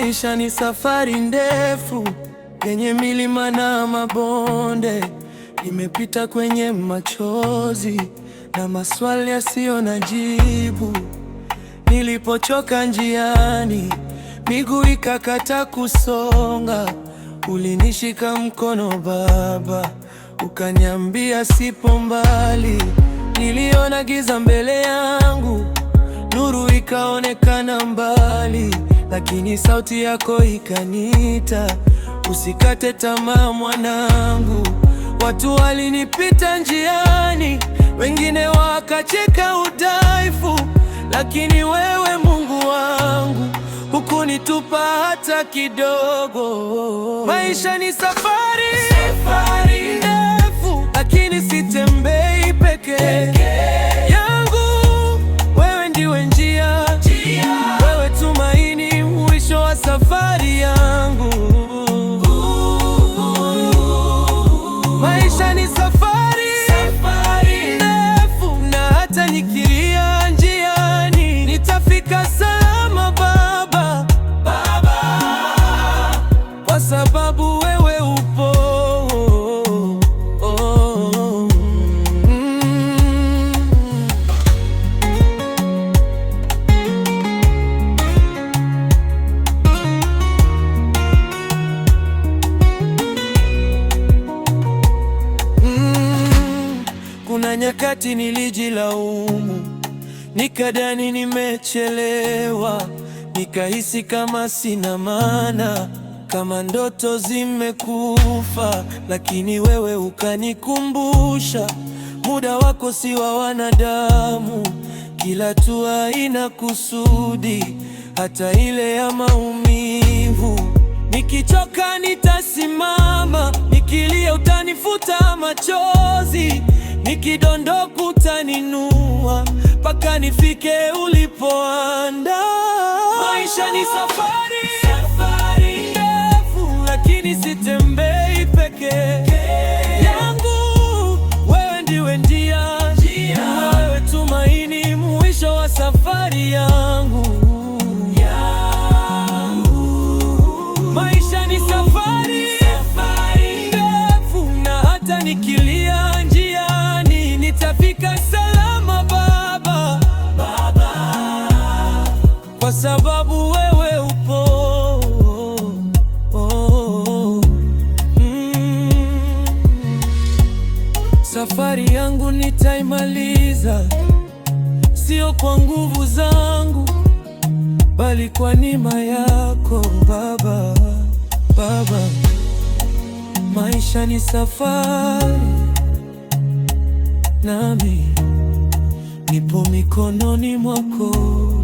Maisha ni safari ndefu yenye milima na mabonde. Nimepita kwenye machozi na maswali yasiyo na jibu. Nilipochoka njiani, miguu ikakata kusonga, ulinishika mkono Baba, ukaniambia sipo mbali. Niliona giza mbele yangu, nuru ikaonekana mbali, lakini sauti yako ikaniita, usikate tamaa mwanangu. Watu walinipita njiani, wengine wakacheka udhaifu, lakini wewe Mungu wangu hukunitupa hata kidogo. Maisha ni safari ndefu, lakini sitembei peke yangu. Wewe ndiwe njia, wewe tumaini, mwisho wa safari yangu. Maisha ni safari ndefu, na hata nikilia njiani nitafika salama Baba, kwa sababu wewe upo. Kuna nyakati nilijilaumu, nikadhani nimechelewa, nikahisi kama sina maana, kama ndoto zimekufa. Lakini wewe ukanikumbusha, muda wako si wa wanadamu, kila hatua ina kusudi, hata ile ya maumivu. Nikichoka nitasimama, nikilia utanifuta machozi, nikidondoka utaninua, mpaka nifike ulipoandaa. Maisha ni safari ndefu, lakini sitembei peke yangu. Wewe ndiwe njia, wewe tumaini, mwisho wa safari yangu. Maisha ni safari ndefu, na hata nikilia njiani nitafika salama Baba, kwa sababu wewe upo. Safari yangu nitaimaliza, sio kwa nguvu zangu, bali kwa neema yako Baba. Maisha ni safari, nami nipo mikononi mwako.